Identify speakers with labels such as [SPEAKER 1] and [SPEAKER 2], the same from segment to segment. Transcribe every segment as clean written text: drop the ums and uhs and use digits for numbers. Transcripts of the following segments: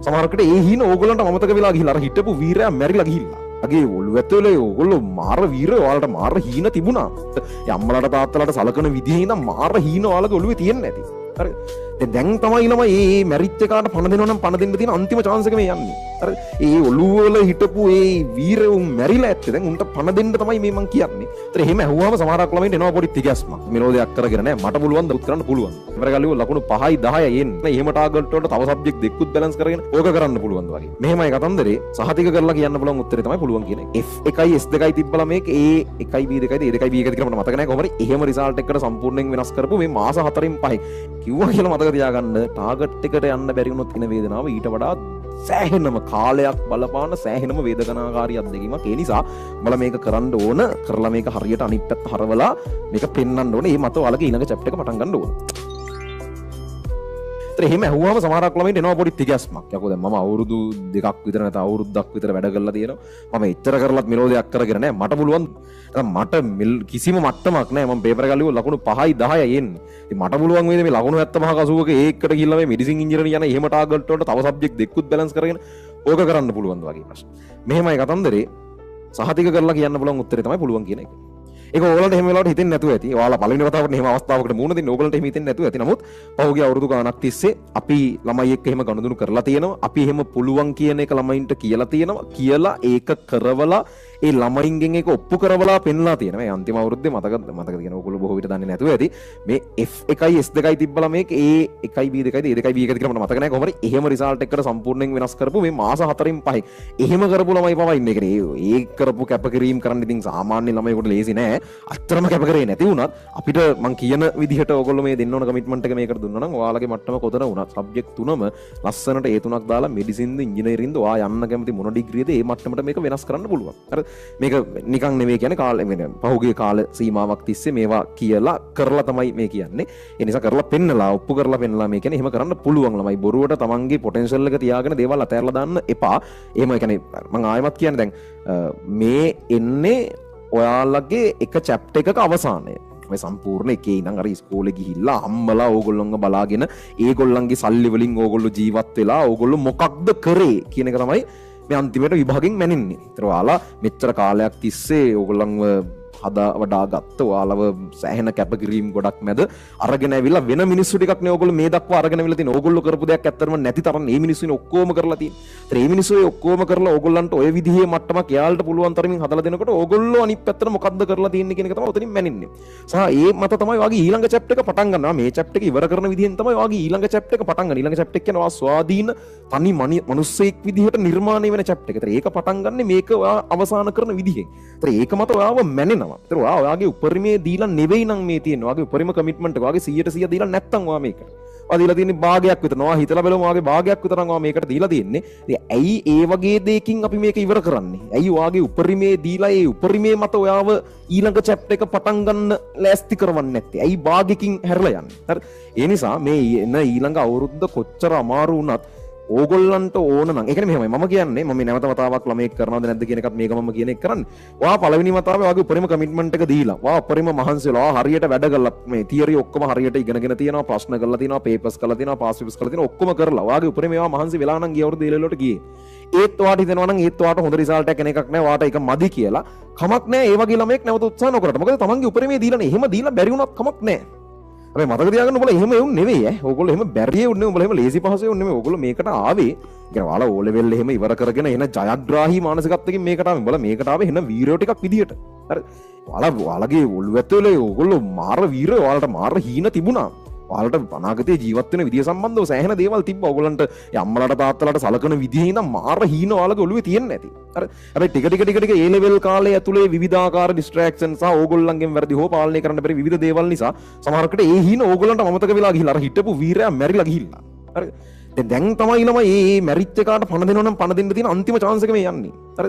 [SPEAKER 1] සමහරකට ඒ හීන ඕගොල්ලන්ට අමතක වෙලා ගිහිල්ලා අර හිටපු වීරයා මැරිලා ගිහිල්ලා. අගේ ඔළුව ඇතුලේ ඕගොල්ලෝ මාර වීරයෝ ඔයාලට මාර හීන තිබුණා. යම්මලට තාත්තලට සලකන විදිහේ ඉඳන් මාර හීන ඔයාලගේ ඔළුවේ තියෙන්නේ නැති. හරි. දැන් තමයි ළමයි මේ මැරිච් එකාට පණ දෙනවා නම් පණ දෙන්න තියෙන අන්තිම chance එක මේ යන්නේ. හරි. ඒ ඔළුව වල හිටපු ඒ වීරයෝ මැරිලා ඇත්තේ. දැන් උන්ට පණ දෙන්න තමයි මේ මං කියන්නේ. ඒතර එහෙම ඇහුවාම සමහරක් ළමයින්ට එනවා පොඩි තිගැස්මක්. මෙලෝදයක් කරගෙන නෑ මට පුළුවන් ද කරන්න පුළුවන්. ඉවරගලියෝ ලකුණු 5යි 10යි එන්නේ. එහෙම ටාගට් වලට තව සබ්ජෙක්ට් දෙකකුත් බැලන්ස් කරගෙන ඕක කරන්න පුළුවන් වගේ. මෙහෙමයි කතන්දරේ සහතික කරලා කියන්න පුළුවන් උත්තරේ තමයි පුළුවන් කියන එක. F1යි S2යි තිබ්බලා මේක A1යි B2යිද A2යි B1යිද කියලා මට මතක නෑ. කොහොමද එහෙම රිසල්ට් එකකට සම්පූර්ණයෙන් වෙනස් කරපු මේ මාස 4න් 5 කිව්වා කියලා මතක තියාගන්න. ටාගට් එකට යන්න බැරි වුණොත් ඉන වේදනාව ඊට වඩා සෑහෙනම කාලයක් බලපාන සෑහෙනම වේදනාකාරී අත්දැකීමක්. ඒ නිසා උඹලා මේක කරන්න ඕන. කරලා මේක හරියට අනිත් පැත්ත හරවලා මේක පෙන්වන්න ඕනේ. මේ මත ඔයාලගේ ඊළඟ චැප්ටර් එක පටන් ගන්න ඕන. එහෙම ඇහුවාම සමහරක් ළමයින්ට එනවා පොඩි තිගැස්මක්. යකෝ දැන් මම අවුරුදු 2ක් විතර නැත්නම් අවුරුද්දක් විතර වැඩ කරලා තියෙනවා. මම එච්චර කරලත් මෙලෝදයක් කරගෙන නැහැ. මට පුළුවන් මට කිසිම මට්ටමක් නැහැ. මම පේපර් එක ලියුවා ලකුණු 5යි 10යි එන්නේ. ඉතින් මට පුළුවන් වේද මේ ලකුණු 75ක 80ක ඒකට ගිහිල්ලා මේ මෙඩිසින් ඉන්ජිනියරින් යන එහෙම ටාගට් වලට තව සබ්ජෙක්ට් දෙකකුත් බැලන්ස් කරගෙන ඕක කරන්න පුළුවන් වගේ ප්‍රශ්න. මෙහෙමයි කතන්දරේ සහතික කරලා කියන්න පුළුවන් උත්තරේ තමයි පුළුවන් කියන එක. ඒක ඕගොල්ලන්ට එහෙම වෙලාවට හිතෙන්නේ නැතුව ඇති. ඔයාලා පළවෙනි වතාවට එහෙම අවස්ථාවකට මුහුණ දෙන්න ඕගොල්ලන්ට එහෙම හිතෙන්නේ නැතුව ඇති. නමුත් පහුගිය අවුරුදු ගාණක් තිස්සේ අපි ළමයි එක්ක එහෙම ගනුදෙනු කරලා තියෙනවා. අපි එහෙම පුළුවන් කියන එක ළමයින්ට කියලා තියෙනවා. කියලා ඒක කරවලා ඒ ළමයින්ගෙන් ඒක ඔප්පු කරවලා පෙන්ලා තියෙනවා. මේ අන්තිම අවුරුද්දේ මතක තියෙන ඕගොල්ලෝ බොහෝ විට දන්නේ නැතුව ඇති. මේ F1යි S2යි තිබ්බලා මේක A1යි B2යිද A2යි B1යිද කියලා මට මතක නැහැ. කොහොමද එහෙම රිසල්ට් එකකට සම්පූර්ණයෙන් වෙනස් කරපු මේ මාස 4න් 5 එහෙම කරපු ළමයි පවා ඉන්නේ. ඒ කරපු කැපකිරීම කරන්න ඉතින් සාමාන්‍ය ළමයෙකුට ලේසි නෑ. අත්‍තරම කැපකරේ නැති වුණත් අපිට මං කියන විදිහට ඔයගොල්ලෝ මේ දෙන්න ඕන කමිට්මන්ට් එක මේකට දුන්නා නම් ඔයාලගේ මට්ටම කොතන වුණත් සබ්ජෙක්ට් තුනම ලස්සනට ඒ තුනක් දාලා මෙඩිසින්ද ඉංජිනේරින්ද ඔයා යන්න කැමති මොන ඩිග්‍රියද ඒ මට්ටමට මේක වෙනස් කරන්න පුළුවන්. හරි මේක නිකන් නෙවෙයි කියන්නේ කාලෙ පහුගිය කාල සීමාවක් තිස්සේ මේවා කියලා කරලා තමයි මේ කියන්නේ. ඒ නිසා කරලා පෙන්නලා ඔප්පු කරලා පෙන්නලා මේ කියන්නේ එහෙම කරන්න පුළුවන් ළමයි. බොරුවට තමන්ගේ පොටෙන්ෂල් එක තියාගෙන දේවල් අතහැරලා දාන්න එපා. එහෙම කියන්නේ මං ආයෙමත් කියන්නේ දැන් මේ එන්නේ ඔයාලගේ එක චැප්ටර් එකක අවසානය. මේ සම්පූර්ණ එකේ ඉඳන් අර ඉස්කෝලේ ගිහිල්ලා අම්මලා ඕගොල්ලොන්ව බලාගෙන ඒගොල්ලන්ගේ සල්ලි වලින් ඕගොල්ලෝ ජීවත් වෙලා ඕගොල්ලෝ මොකක්ද කරේ කියන එක තමයි මේ අන්තිමට විභාගෙන් මැනෙන්නේ. ඒතර ඔයාලා මෙච්චර කාලයක් තිස්සේ ඕගොල්ලන්ව හදා වඩා ගත්ත ඔයාලව සෑහෙන කැපකිරීම ගොඩක් මැද අරගෙන ඇවිල්ලා වෙන මිනිස්සු ටිකක් නේ ඕගොල්ලෝ මේ දක්වා අරගෙන ඇවිල්ලා තියෙන. ඕගොල්ලෝ කරපු දෙයක් ඇත්තටම නැති තරම් මේ මිනිස්සුනේ ඔක්කොම කරලා තියෙන්නේ. ඒතර මේ මිනිස්සු ඔක්කොම කරලා ඕගොල්ලන්ට ඔය විදිහේ මට්ටමක් යාලට පුළුවන් තරමින් හදලා දෙනකොට ඕගොල්ලෝ අනිත් පැත්තට මොකද්ද කරලා තියෙන්නේ කියන එක තමයි උතනින් මැනින්නේ. සහ ඒ මත තමයි වාගේ ඊළඟ චැප්ටර් එක පටන් ගන්නවා. මේ චැප්ටර් එක ඉවර කරන විදිහෙන් තමයි වාගේ ඊළඟ චැප්ටර් එක පටන් ගන්න. ඊළඟ චැප්ටර් එක කියනවා ස්වාධීන තනි මනුස්සයෙක් විදිහට නිර්මාණය වෙන චැප්ටර් එක. ඒතර ඒක පටන් ගන්න මේක ඔයා අවසන් කරන විදිහෙන්. ඒතර ඒක මත ඔයාව මැනෙනවා. ඒතර ඔයාගේ උපරිමේ දීලා නෙවෙයි නම් මේ තියෙනවා. ඔයාගේ උපරිම කමිට්මන්ට් එක ඔයාගේ 100% දීලා නැත්තම් ඔයා මේක. ඔයා දීලා තියෙන්නේ භාගයක් විතර. ඔයා හිතලා බලමු ඔයාගේ භාගයක් විතර නම් ඔයා මේකට දීලා තියෙන්නේ. ඉතින් ඇයි ඒ වගේ දෙයකින් අපි මේක ඉවර කරන්නේ? ඇයි ඔයාගේ උපරිමේ දීලා ඒ උපරිමේ මත ඔයාව ඊළඟ චැප්ටර් එක පටන් ගන්න ලෑස්ති කරවන්නේ නැත්තේ? ඇයි භාගයකින් හැරලා යන්නේ? හරි. ඒ නිසා මේ එන ඊළඟ අවුරුද්ද කොච්චර අමාරු වුණත් ඕගොල්ලන්ට ඕන නම් ඒ කියන්නේ මෙහෙමයි මම කියන්නේ මම නැවත වතාවක් ළමයෙක් කරනවද නැද්ද කියන එකත් මේක මම කියන එක කරන්නේ. ඔයා පළවෙනි වතාවේ ඔයාගේ උපරිම කමිට්මන්ට් එක දීලා ඔයා උපරිම මහන්සි වෙලා ඔයා හරියට වැඩ කරලා මේ තියරි ඔක්කොම හරියට ඉගෙනගෙන තියෙනවා, ප්‍රශ්න කරලා තියෙනවා, පේපර්ස් කරලා තියෙනවා, පාස් පේපර්ස් කරලා තියෙනවා, ඔක්කොම කරලා ඔයාගේ උපරිම ඒවා මහන්සි වෙලා නම් ගිය අවුරුදු ඉලෙලට ගියේ. ඒත් ඔයාට හිතෙනවා නම් ඒත් ඔයාට හොඳ රිසල්ට් එකක් එන එකක් නෑ, ඔයාට ඒක මදි කියලා කමක් නෑ. ඒ වගේ ළමයෙක් නැවත උත්සාහ නොකරට. මොකද තමන්ගේ උපරිමේ දීලානේ. එහෙම දීලා බැරි වුණත් කමක් නෑ. හැබැයි මතක තියාගන්න ඔයාලා එහෙම එවුන් නෙවෙයි ඈ. ඕගොල්ලෝ එහෙම බැරිය උන්නේ ඔයාලා එහෙම ලේසි පහසු එවුන් නෙවෙයි. ඕගොල්ලෝ මේකට ආවේ කියන්නේ ඔයාලා ඕ ලෙවල් එහෙම ඉවර කරගෙන එන ජයග්‍රාහී මානසිකත්වයකින් මේකට ආවේ. ඔයාලා මේකට ආවේ එන වීරයෝ ටිකක් විදියට. හරි. ඔයාලගේ ඔළුව ඇතුලේ ඕගොල්ලෝ මාර වීරයෝ. ඔයාලට මාර හීන තිබුණා. ඔයාලට අනාගතයේ ජීවත් වෙන විදිය සම්බන්ධව සෑහෙන දේවල් තිබ්බා. ඕගොල්ලන්ට අම්මලාට තාත්තලාට සලකන විදිහේ ඉඳන් මාර හීන ඔයාලගේ ඔළුවේ තියෙන්නේ නැති. හරි. හැබැයි ටික ඒ ලෙවල් කාලය ඇතුලේ විවිධාකාර ඩිස්ට්‍රැක්ෂන් සහ ඕගොල්ලන්ගෙන් වැරදි හෝ පාලනය කරන්න බැරි විවිධ දේවල් නිසා සමහරකට ඒ හීන ඕගොල්ලන්ට අමතක වෙලා ගිහිල්ලා අර හිටපු වීරයා මැරිලා ගිහිල්ලා. හරි. දැන් තමයි ළමයි මේ මැරිච් එකාට පණ දෙනවා නම් පණ දෙන්න තියෙන අන්තිම chance එක මේ යන්නේ.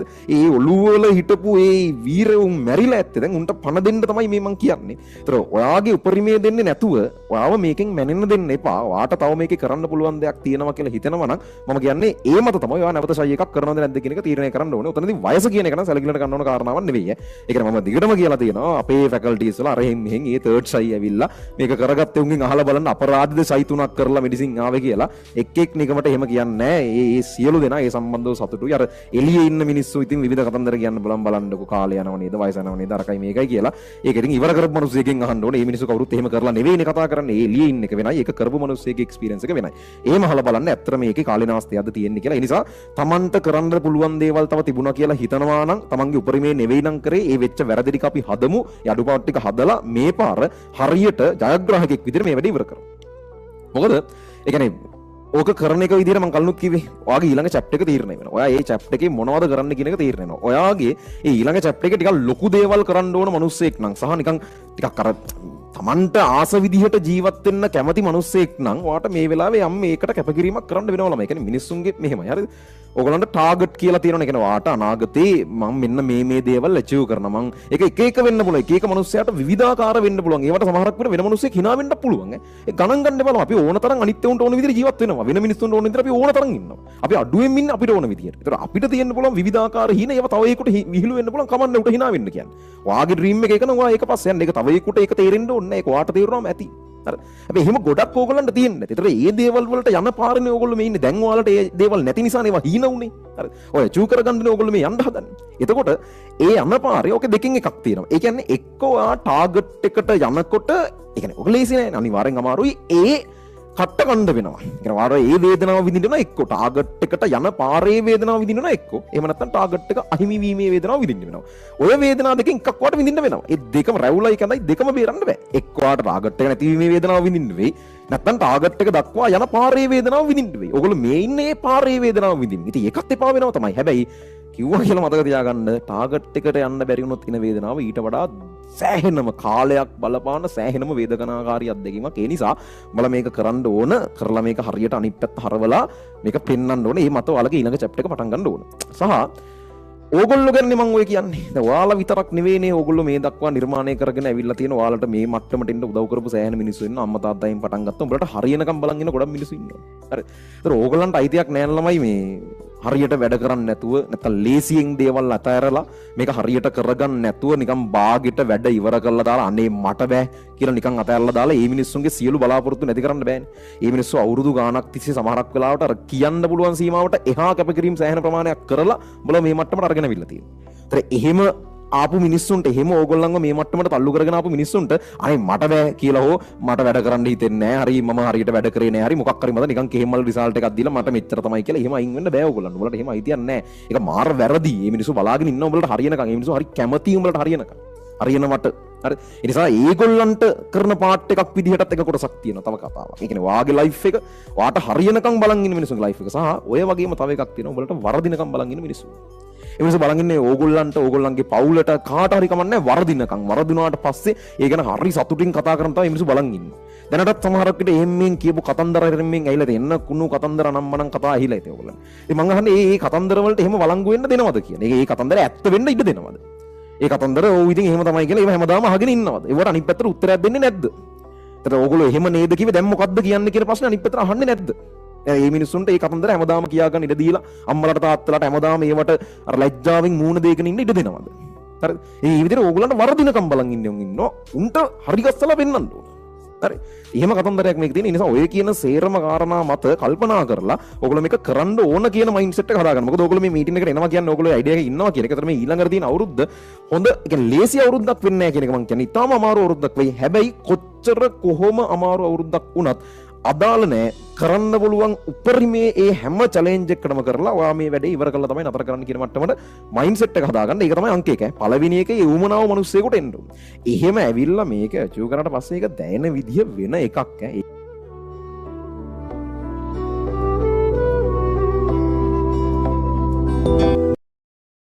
[SPEAKER 1] ඒ ඔළුවල හිටපු ඒ වීරවුන් මැරිලා ඇත්තේ. දැන් උන්ට පණ දෙන්න තමයි මේ මං කියන්නේ. ඒතර ඔයාගේ උපරිමය දෙන්නේ නැතුව ඔයාව මේකෙන් මැනෙන්න දෙන්න එපා. ඔයාට තව මේකේ කරන්න පුළුවන් දෙයක් තියෙනවා කියලා හිතනවා නම් මම කියන්නේ ඒ මත තමයි ඔයා නැවත ෂයි එකක් කරනවද නැද්ද කියන එක තීරණය කරන්න ඕනේ. උතනදී වයස කියන එක නම් සැලකිලිට ගන්න ඕන කාරණාවක් නෙවෙයි. ඒක නම් මම දිගටම කියලා තියෙනවා. අපේ ෆැකල්ටිස් වල අර මෙහෙන් ඒ තර්ඩ් ෂයි ඇවිල්ලා මේක කරගත්තේ උන්ගෙන් අහලා බලන්න අපරාධද ෂයි 3ක් කරලා මෙඩිසින් ආවේ කියලා එක් එක් නිකමට එහෙම කියන්නේ නැහැ. ඒ සියලු දෙනා ඒ සම්බන්ධව සතුටුයි. අර එළියේ ඉන්න මිනිස්සු ඉතින් විවිධ කතන්දර කියන්න බලන්නකො කාලය යනව නේද වයස යනව නේද අරකයි මේකයි කියලා. ඒක ඉතින් ඉවර කරපු මිනිස්සුෙක්ගෙන් අහන්න ඕනේ. මේ මිනිස්සු කවුරුත් එහෙම කරලා නෙවෙයිනේ කතා කරන්නේ. ඒ එළියේ ඉන්න එක වෙනයි. ඒක කරපු මිනිස්සෙක්ගේ එක්ස්පීරියන්ස් එක වෙනයි. එහෙම අහලා බලන්න ඇත්තට මේකේ කාලීනාස්තියක්ද තියෙන්නේ කියලා. ඒ නිසා Tamanට කරන්න පුළුවන් දේවල් තව තිබුණා කියලා හිතනවා නම් Tamanගේ උපරිමේ නෙවෙයි නම් කරේ ඒ වෙච්ච වැරදි ටික අපි හදමු. ඒ අඩුපාඩු ටික හදලා මේ පාර හරියට ජයග්‍රාහකෙක් විදිහට මේ වැඩේ ඉවර කරමු. මොකද ඒ කියන්නේ ඕක කරන එක විදිහට මම කලිනුත් කිව්වේ. ඔයාගේ ඊළඟ චැප්ටර් එක තීරණය වෙනවා. ඔයා ඒ චැප්ටර් එකේ මොනවද කරන්න කියන එක තීරණය වෙනවා. ඔයාගේ ඒ ඊළඟ චැප්ටර් එකේ ටිකක් ලොකු දේවල් කරන්න ඕන මිනිස්සෙක් නම් සහ නිකන් ටිකක් අර Tamanට ආස විදිහට ජීවත් වෙන්න කැමති මිනිස්සෙක් නම් ඔයාට මේ වෙලාවේ යම් මේකට කැපකිරීමක් කරන්න වෙනවා ළමයි. ඒ කියන්නේ මිනිස්සුන්ගේ මෙහෙමයි. හරිද? ඔයගලන්ට ටාගට් කියලා තියෙනවා. ඒ කියන්නේ ඔයාට අනාගතේ මම මෙන්න මේ දේවල් අචීව් කරනවා. මම ඒක එක එක වෙන්න පුළුවන්. එක එක මිනිස්සයාට විවිධාකාර වෙන්න පුළුවන්. ඒවට සමහරක් වෙන මිනිස්සෙක් hina වෙන්න පුළුවන්. ඒ ගණන් ගන්න බලමු. අපි ඕන තරම් අනිත් උන්ට ඕන විදිහට ජීවත් වෙනවා. වෙන මිනිස්සුන්ට ඕන විදිහට අපි ඕන තරම් ඉන්නවා. අපි අඩුවෙන් ඉන්න අපිට ඕන විදිහට. ඒතර අපිට තියෙන්න පුළුවන් විවිධාකාර හින ඒවා තව එකකට විහිළු වෙන්න පුළුවන්. කමන්නේ උට hina වෙන්න කියන්නේ. ඔයාගේ ඩ්‍රීම් එක නම් ඔයා ඒක පස්සේ යන්න. ඒක තව එකකට ඒක තේරෙන්න ඕනේ නැහැ. ඒක ඔයාට තේරුණාම ඇති. හැබැයි එහෙම ගොඩක් ඕගොල්ලන්ට තියෙන්නේ. ඒතර ඒ දේවල් වලට යන පාරනේ ඕගොල්ලෝ මේ ඉන්නේ. දැන් ඔයාලට ඒ දේවල් නැති නිසා ඒවා හීන උනේ. හරි. ඔය චූ කරගන්නනේ ඕගොල්ලෝ මේ යන්න හදන්නේ. එතකොට ඒ යන පාරේ ඔක දෙකෙන් එකක් තියෙනවා. ඒ කියන්නේ එක්ක ඔයා ටාගට් එකට යනකොට ඒ කියන්නේ ඔක ලේසි නෑ. අනිවාර්යෙන් අමාරුයි. ඒ කට්ට කණ්ඩ වෙනවා. ඒ කියන්නේ වාර ඒ වේදනාව විඳිනවා එක්ක ටාගට් එකට යන පාරේ වේදනාව විඳිනවා එක්ක. එහෙම නැත්නම් ටාගට් එක අහිමි වීමේ වේදනාව විඳින්න වෙනවා. ඔය වේදනාව දෙකෙන් එකක් වට විඳින්න වෙනවා. ඒ දෙකම රැවුලයි කඳයි දෙකම බේරන්න බෑ. එක්ක වාට ටාගට් එක නැතිවීමේ වේදනාව විඳින්න වෙයි. නැත්නම් ටාගට් එක දක්වා යන පාරේ වේදනාව විඳින්න වෙයි. ඔයගොල්ලෝ මේ ඉන්නේ පාරේ වේදනාව විඳින්න. ඉතින් ඒකත් එපා වෙනවා තමයි. හැබැයි කිව්වා කියලා මතක තියාගන්න ටාගට් එකට යන්න බැරි වුණොත් ඉන වේදනාව ඊට වඩා සෑහෙනම කාලයක් බලපාන සෑහෙනම වේදනාකාරී අත්දැකීමක්. ඒ නිසා උඹලා මේක කරන්න ඕන. කරලා මේක හරියට අනිත් පැත්ත හරවලා මේක පෙන්වන්න ඕනේ. මේ මත ඔයාලගේ ඊළඟ චැප්ටර් එක පටන් ගන්න ඕන. සහ ඕගොල්ලෝ ගැන මම ඔය කියන්නේ. දැන් ඔයාලා විතරක් නෙවෙයිනේ ඕගොල්ලෝ මේ දක්වා නිර්මාණය කරගෙන ඇවිල්ලා තියෙන ඔයාලට මේ මට්ටමට එන්න උදව් කරපු සෑහෙන මිනිස්සු ඉන්නවා. අම්මා තාත්තයින් පටන් ගත්තා. උඹලට හරියනකම් බලන් ඉන්න ගොඩක් මිනිස්සු ඉන්නවා. හරි. ඒතර ඕගොල්ලන්ට අයිතියක් නැහැ ළමයි මේ හරියට වැඩ කරන්න නැතුව නැත්නම් ලේසියෙන් දේවල් අතහැරලා මේක හරියට කරගන්න නැතුව නිකන් බාගෙට වැඩ ඉවර කරලා දාලා අනේ මට බෑ කියලා නිකන් අතහැරලා දාලා මේ මිනිස්සුන්ගේ සියලු බලාපොරොත්තු නැති කරන්න බෑනේ. මේ මිනිස්සු අවුරුදු ගාණක් තිස්සේ සමහරක් වෙලාවට අර කියන්න පුළුවන් සීමාවට එහා කැපකිරීම සෑහෙන ප්‍රමාණයක් කරලා උඹලා මේ මට්ටමට අරගෙන අවිල්ලා තියෙනවා. ඒතර එහෙම ආපු මිනිස්සුන්ට එහෙම ඕගොල්ලන්ව මේ මට්ටමට තල්ලු කරගෙන ආපු මිනිස්සුන්ට අනේ මට බෑ කියලා හෝ මට වැඩ කරන්න හිතෙන්නේ නැහැ. හරි මම හරියට වැඩ කරේ නැහැ. හරි මොකක් හරි මට නිකන් කෙහෙමල් රිසල්ට් එකක් දීලා මට මෙච්චර තමයි කියලා එහෙම අයින් වෙන්න බෑ ඕගොල්ලන්ට. උඹලට එහෙම අයිතියක් නැහැ. ඒක මාර වැරදි. මේ මිනිස්සු බලාගෙන ඉන්න උඹලට හරියනකම්. මේ මිනිස්සු හරි කැමති උඹලට හරියනකම්. හරියනවට හරි. ඒ නිසා ඒගොල්ලන්ට කරන පාර්ට් එකක් විදිහටත් එක කොටසක් තියෙනවා. තව කතාවක්. ඒ කියන්නේ වාගේ ලයිෆ් එක වාට හරියනකම් බලන් ඉන්න මිනිස්සුන්ගේ ලයිෆ් එක සහ ඔය වගේම තව එකක් තියෙනවා. උඹලට වරදිනකම් බලන් ඉන්න මිනිස්සු. ඒ මිනිස්සු බලන් ඉන්නේ ඕගොල්ලන්ට ඕගොල්ලන්ගේ පවුලට කාට හරි කමන්නේ වරදිනකම්. වරදිනාට පස්සේ ඒ ගැන හරි සතුටින් කතා කරන තමයි මිනිස්සු බලන් ඉන්නේ. දැනටත් සමහරක් විට එහෙම්ෙන් කියපු කතන්දර හැරෙම්ෙන් ඇවිල්ලා තියෙන කුණු කතන්දර අනම්මනම් කතා ඇහිලා ඉතින් ඕගොල්ලන්. ඉතින් මං අහන්නේ මේ කතන්දර වලට එහෙම වළංගු වෙන්න දෙනවද කියන. ඒ කතන්දර ඇත්ත වෙන්න ඉඩ දෙනවද? ඒ කතන්දර ඕ ඉතින් එහෙම තමයි කියලා ඒව හැමදාම අහගෙන ඉන්නවද? ඒවට අනිත් පැත්තට උත්තරයක් දෙන්නේ නැද්ද? එතකොට ඕගොල්ලෝ එහෙම නේද කිව්වේ දැන් මොකද්ද කියන්නේ කියන ප්‍රශ්නේ අනිත් පැත්තට අහන්නේ නැද්ද? ඒ මිනිස්සුන්ට ඒ කතන්දර හැමදාම කියා ගන්න ඉඩ දීලා අම්මලාට තාත්තලාට හැමදාම ඒවට අර ලැජ්ජාවෙන් මූණ දෙකකින් ඉන්න ඉඩ දෙනවද? හරිද? මේ විදිහට ඕගොල්ලන්ට වරදිනකම් බලන් ඉන්නේ ඉන්නවා. උන්ට හරි ගස්සලා පෙන්නන්න ඕන. හරි. එහෙම කතන්දරයක් මේක තියෙන නිසා ඔය කියන සේරම කාරණා මත කල්පනා කරලා ඕගොල්ලෝ මේක කරන්න ඕන කියන මයින්ඩ්සෙට් එක හදාගන්න. මොකද ඕගොල්ලෝ මේ මීටින් එකට එනවා කියන්නේ ඕගොල්ලෝ අයිඩියා එකක ඉන්නවා කියන එක. ඒතර මේ ඊළඟට තියෙන අවුරුද්ද හොඳ ඒ කියන්නේ ලේසි අවුරුද්දක් වෙන්නේ නැහැ කියන එක මම කියන්නේ. ඊටාම අමාරු අවුරුද්දක් වෙයි. හැබැයි කොච්චර කොහොම අමාරු අවුරුද්දක් වුණත් අදාළ නැහැ කරන්න පුළුවන් උපරිමේ ඒ හැම චැලෙන්ජ් එකකටම කරලා ඔයා මේ වැඩේ ඉවර කරලා තමයි නතර කරන්න කියන මට්ටමට මයින්ඩ්සෙට් එක හදාගන්න. ඒක තමයි අංක 1. පළවෙනි එකේ යොමුනාව මිනිස්සෙකුට එන්න ඕනේ. එහෙම ඇවිල්ලා මේක අචීව් කරාට පස්සේ ඒක දැනෙන විදිය වෙන එකක් ඈ.